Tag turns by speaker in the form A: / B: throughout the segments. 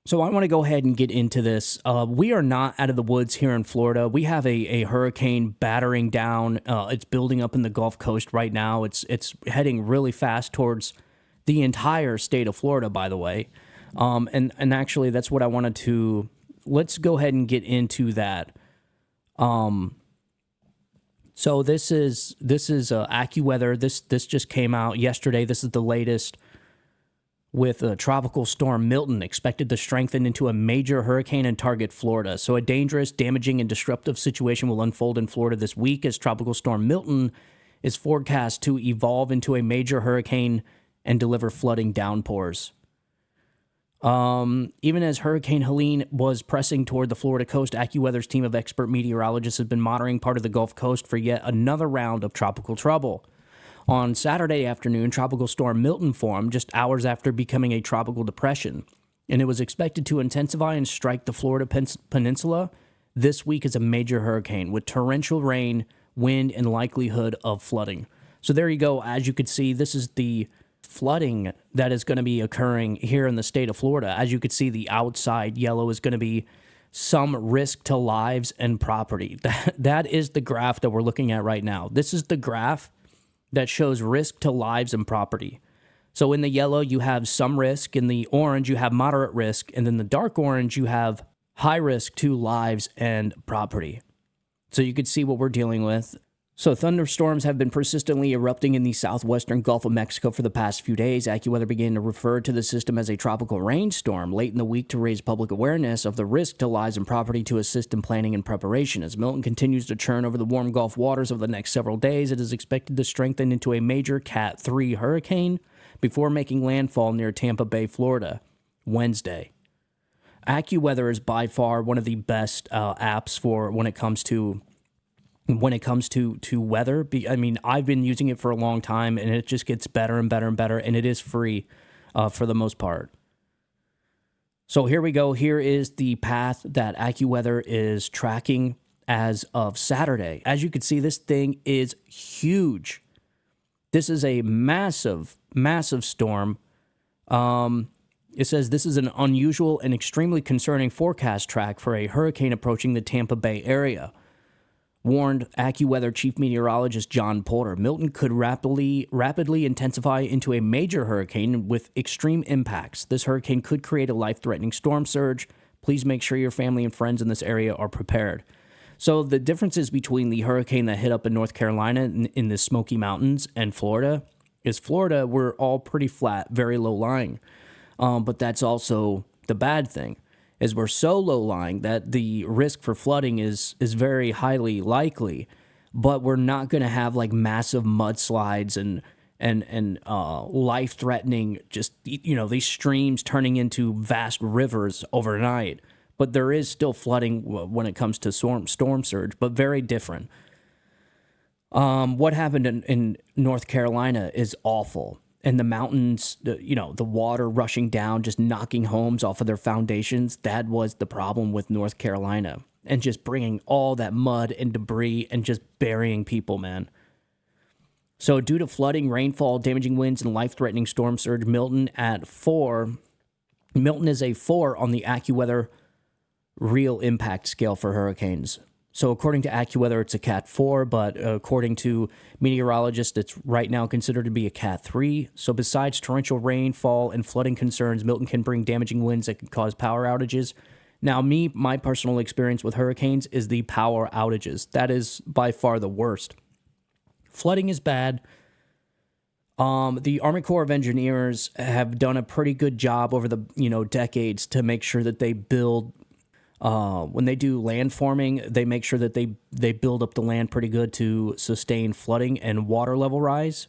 A: So I want to go ahead and get into this. We are not out of the woods here in Florida. We have a hurricane battering down. It's building up in the Gulf Coast right now. It's heading really fast towards the entire state of Florida, by the way. And actually, that's what I wanted to. Let's go ahead and get into that. So this is AccuWeather. This just came out yesterday. This is the latest. With Tropical Storm Milton expected to strengthen into a major hurricane and target Florida. So a dangerous, damaging, and disruptive situation will unfold in Florida this week as Tropical Storm Milton is forecast to evolve into a major hurricane and deliver flooding downpours. Even as Hurricane Helene was pressing toward the Florida coast, AccuWeather's team of expert meteorologists has been monitoring part of the Gulf Coast for yet another round of tropical trouble. On Saturday afternoon, Tropical Storm Milton formed just hours after becoming a tropical depression, and it was expected to intensify and strike the Florida peninsula this week as a major hurricane with torrential rain, wind, and likelihood of flooding. So there you go. As you could see, this is the flooding that is going to be occurring here in the state of Florida. As you could see, the outside yellow is going to be some risk to lives and property. That is the graph that we're looking at right now. This is the graph that shows risk to lives and property. So in the yellow, you have some risk. In the orange, you have moderate risk. And in the dark orange, you have high risk to lives and property. So you could see what we're dealing with. So thunderstorms have been persistently erupting in the southwestern Gulf of Mexico for the past few days. AccuWeather began to refer to the system as a tropical rainstorm late in the week to raise public awareness of the risk to lives and property to assist in planning and preparation. As Milton continues to churn over the warm Gulf waters over the next several days, it is expected to strengthen into a major Cat 3 hurricane before making landfall near Tampa Bay, Florida, Wednesday. AccuWeather is by far one of the best apps for when it comes to weather. I mean, I've been using it for a long time, and it just gets better and better and better, and it is free for the most part. So here we go. Here is the path that AccuWeather is tracking as of Saturday. As you can see, this thing is huge. This is a massive, massive storm. It says this is an unusual and extremely concerning forecast track for a hurricane approaching the Tampa Bay area. Warned AccuWeather chief meteorologist John Porter, Milton could rapidly intensify into a major hurricane with extreme impacts. This hurricane could create a life-threatening storm surge. Please make sure your family and friends in this area are prepared. So the differences between the hurricane that hit up in North Carolina in the Smoky Mountains and Florida is Florida, we're all pretty flat, very low-lying. But that's also the bad thing. Is we're so low-lying that the risk for flooding is very highly likely, but we're not going to have like massive mudslides and life-threatening, just, you know, these streams turning into vast rivers overnight. But there is still flooding when it comes to storm surge, but very different. What happened in North Carolina is awful. And the mountains, the water rushing down, just knocking homes off of their foundations, that was the problem with North Carolina. And just bringing all that mud and debris and just burying people, man. So due to flooding, rainfall, damaging winds, and life-threatening storm surge, Milton at 4. Milton is a 4 on the AccuWeather real impact scale for hurricanes. So according to AccuWeather, it's a Cat 4, but according to meteorologists, it's right now considered to be a Cat 3. So besides torrential rainfall and flooding concerns, Milton can bring damaging winds that can cause power outages. Now, my personal experience with hurricanes is the power outages. That is by far the worst. Flooding is bad. The Army Corps of Engineers have done a pretty good job over the decades to make sure that they build. When they do land forming, they make sure that they build up the land pretty good to sustain flooding and water level rise.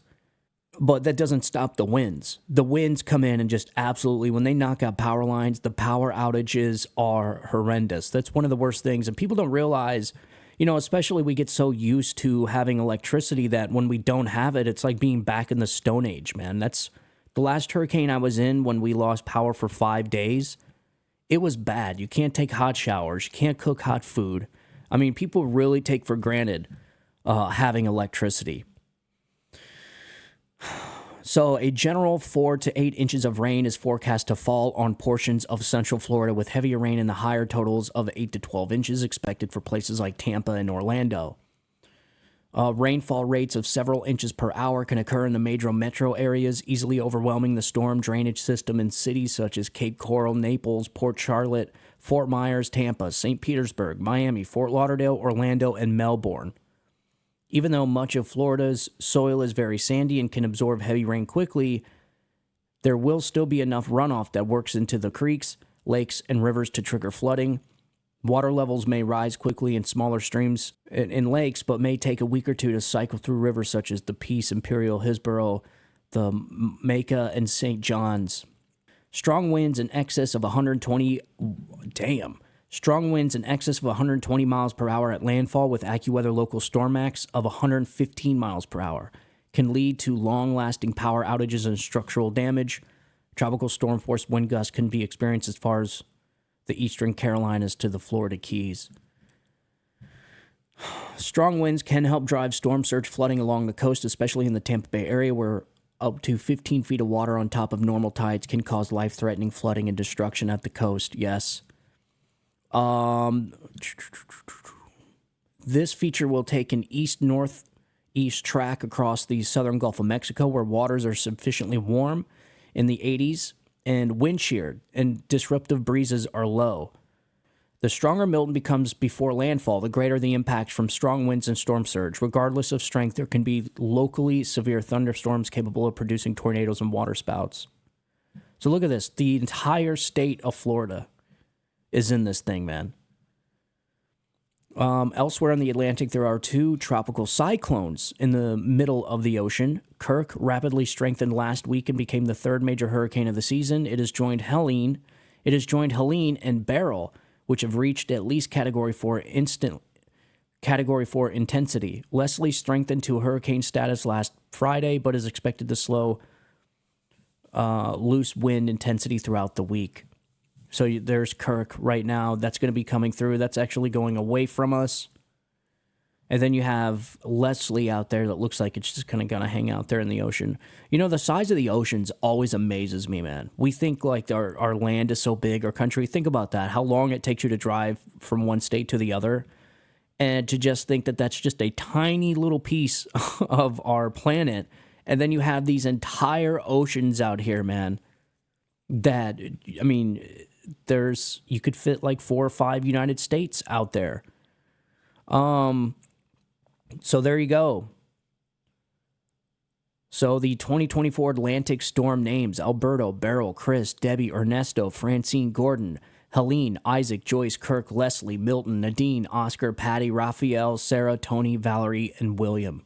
A: But that doesn't stop the winds. The winds come in and just absolutely, when they knock out power lines, the power outages are horrendous. That's one of the worst things. And people don't realize, especially we get so used to having electricity that when we don't have it, it's like being back in the Stone Age, man. That's the last hurricane I was in when we lost power for 5 days. It was bad. You can't take hot showers. You can't cook hot food. I mean, people really take for granted having electricity. So a general 4 to 8 inches of rain is forecast to fall on portions of central Florida, with heavier rain in the higher totals of 8 to 12 inches expected for places like Tampa and Orlando. Rainfall rates of several inches per hour can occur in the major metro areas, easily overwhelming the storm drainage system in cities such as Cape Coral, Naples, Port Charlotte, Fort Myers, Tampa, St. Petersburg, Miami, Fort Lauderdale, Orlando, and Melbourne. Even though much of Florida's soil is very sandy and can absorb heavy rain quickly, there will still be enough runoff that works into the creeks, lakes, and rivers to trigger flooding. Water levels may rise quickly in smaller streams and lakes, but may take a week or two to cycle through rivers such as the Peace, Imperial, Hillsborough, the Maka, and St. John's. Strong winds in excess of 120 miles per hour at landfall with AccuWeather local storm max of 115 miles per hour can lead to long-lasting power outages and structural damage. Tropical storm force wind gusts can be experienced as far as the eastern Carolinas to the Florida Keys. Strong winds can help drive storm surge flooding along the coast, especially in the Tampa Bay area, where up to 15 feet of water on top of normal tides can cause life-threatening flooding and destruction at the coast. Yes. This feature will take an east-northeast track across the southern Gulf of Mexico, where waters are sufficiently warm in the 80s and wind shear and disruptive breezes are low. The stronger Milton becomes before landfall, the greater the impact from strong winds and storm surge. Regardless of strength, there can be locally severe thunderstorms capable of producing tornadoes and waterspouts. So look at this. The entire state of Florida is in this thing, man. Elsewhere in the Atlantic, there are 2 tropical cyclones in the middle of the ocean. Kirk rapidly strengthened last week and became the 3rd major hurricane of the season. It has joined Helene and Beryl, which have reached at least Category 4 intensity. Leslie strengthened to hurricane status last Friday, but is expected to slow loose wind intensity throughout the week. So there's Kirk right now. That's going to be coming through. That's actually going away from us. And then you have Leslie out there that looks like it's just kind of going to hang out there in the ocean. You know, the size of the oceans always amazes me, man. We think like our land is so big, our country. Think about that, how long it takes you to drive from one state to the other. And to just think that that's just a tiny little piece of our planet. And then you have these entire oceans out here, man, that, I mean, you could fit like 4 or 5 United States out there. So there you go. So the 2024 Atlantic storm names: Alberto, Beryl, Chris, Debbie, Ernesto, Francine, Gordon, Helene, Isaac, Joyce, Kirk, Leslie, Milton, Nadine, Oscar, Patty, Raphael, Sarah, Tony, Valerie, and William.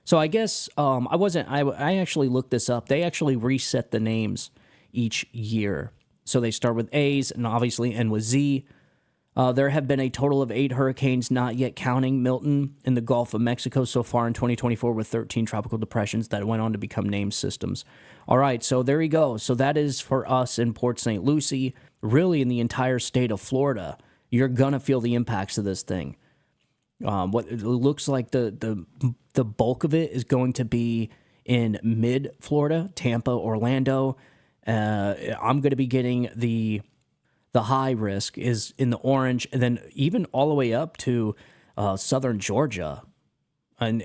A: So I guess I actually looked this up. They actually reset the names each year. So they start with A's and obviously end with Z. There have been a total of 8 hurricanes, not yet counting Milton, in the Gulf of Mexico so far in 2024, with 13 tropical depressions that went on to become named systems. All right, so there you go. So that is for us in Port St. Lucie. Really, in the entire state of Florida, you're going to feel the impacts of this thing. What it looks like the bulk of it is going to be in mid-Florida, Tampa, Orlando. I'm going to be getting the high risk is in the orange, and then even all the way up to southern Georgia and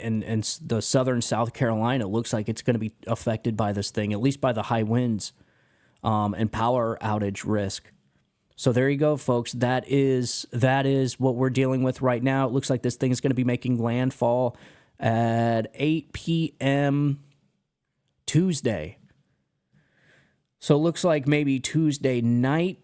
A: the southern South Carolina. Looks like it's going to be affected by this thing, at least by the high winds and power outage risk. So there you go, folks. That is what we're dealing with right now. It looks like this thing is going to be making landfall at 8 p.m. Tuesday. So it looks like maybe Tuesday night,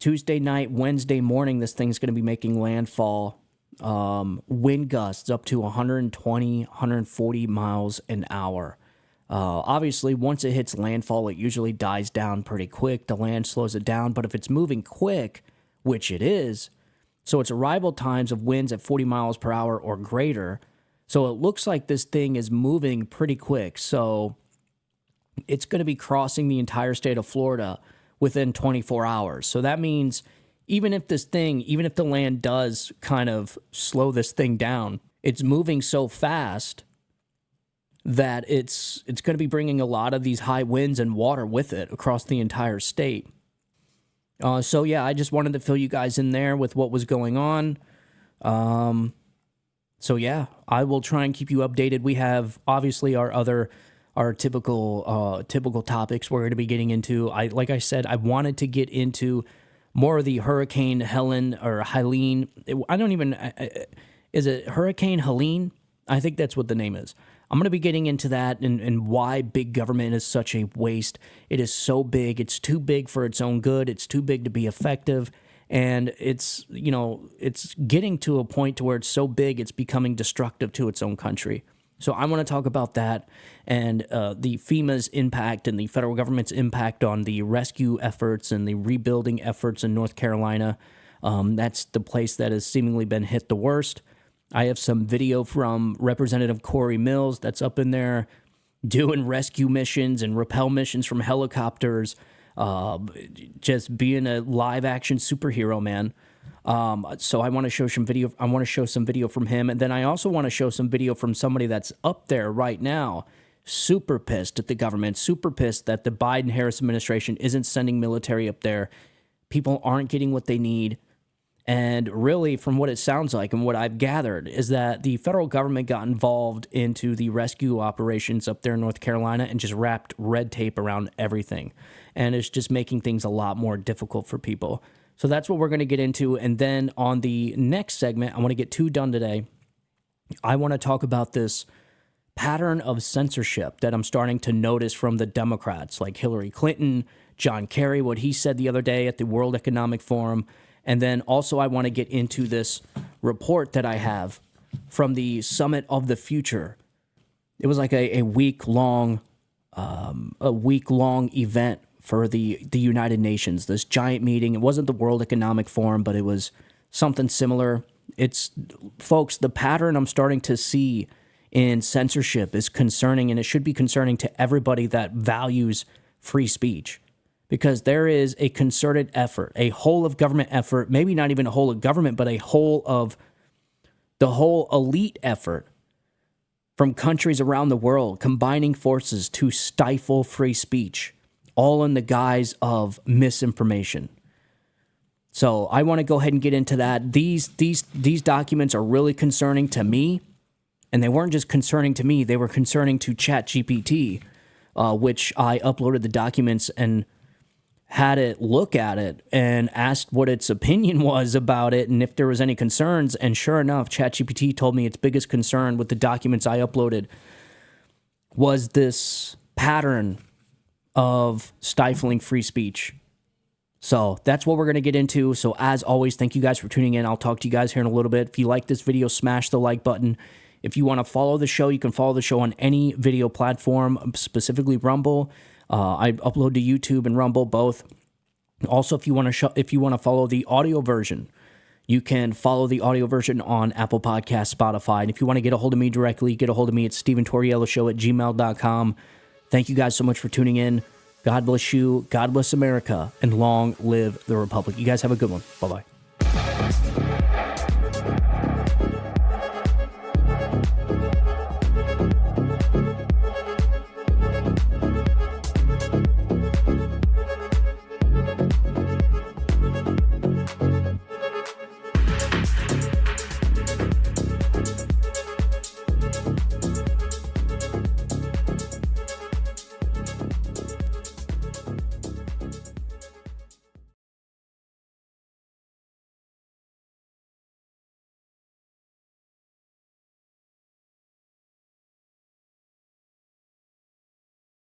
A: Wednesday morning, this thing's going to be making landfall. Wind gusts up to 120, 140 miles an hour. Obviously, once it hits landfall, it usually dies down pretty quick. The land slows it down, but if it's moving quick, which it is, so its arrival times of winds at 40 miles per hour or greater. So it looks like this thing is moving pretty quick. So it's going to be crossing the entire state of Florida within 24 hours. So that means even if the land does kind of slow this thing down, it's moving so fast that it's going to be bringing a lot of these high winds and water with it across the entire state. So yeah, I just wanted to fill you guys in there with what was going on. So yeah, I will try and keep you updated. We have obviously our typical topics we're going to be getting into. Like I said, I wanted to get into more of the Hurricane Helen or Helene. Is it Hurricane Helene? I think that's what the name is. I'm going to be getting into that and why big government is such a waste. It is so big. It's too big for its own good. It's too big to be effective. And it's getting to a point to where it's so big, it's becoming destructive to its own country. So I want to talk about that and the FEMA's impact and the federal government's impact on the rescue efforts and the rebuilding efforts in North Carolina. That's the place that has seemingly been hit the worst. I have some video from Representative Corey Mills that's up in there doing rescue missions and rappel missions from helicopters, just being a live action superhero, man. So I want to show some video. I want to show some video from him. And then I also want to show some video from somebody that's up there right now, super pissed at the government, super pissed that the Biden-Harris administration isn't sending military up there. People aren't getting what they need. And really, from what it sounds like and what I've gathered, is that the federal government got involved into the rescue operations up there in North Carolina and just wrapped red tape around everything. And it's just making things a lot more difficult for people. So that's what we're going to get into. And then on the next segment, I want to get two done today. I want to talk about this pattern of censorship that I'm starting to notice from the Democrats, like Hillary Clinton, John Kerry, what he said the other day at the World Economic Forum. And then also I want to get into this report that I have from the Summit of the Future. It was like a week-long event for the United Nations, this giant meeting. It wasn't the World Economic Forum, but it was something similar. Folks, the pattern I'm starting to see in censorship is concerning, and it should be concerning to everybody that values free speech. Because there is a concerted effort, a whole of government effort, maybe not even a whole of government, but the whole elite effort from countries around the world combining forces to stifle free speech, all in the guise of misinformation. So I want to go ahead and get into that. These documents are really concerning to me, and they weren't just concerning to me, they were concerning to ChatGPT, which I uploaded the documents and had it look at it and asked what its opinion was about it and if there was any concerns. And sure enough, ChatGPT told me its biggest concern with the documents I uploaded was this pattern of stifling free speech. So that's what we're going to get into. So as always, thank you guys for tuning in. I'll talk to you guys here in a little bit. If you like this video, smash the like button. If you want to follow the show, you can follow the show on any video platform, specifically Rumble. I upload to YouTube and Rumble both. Also, if you want to follow the audio version, you can follow the audio version on Apple Podcasts, Spotify. And if you want to get a hold of me directly, get a hold of me at StephenTorrielloShow@gmail.com. Thank you guys so much for tuning in. God bless you. God bless America. And long live the Republic. You guys have a good one. Bye-bye.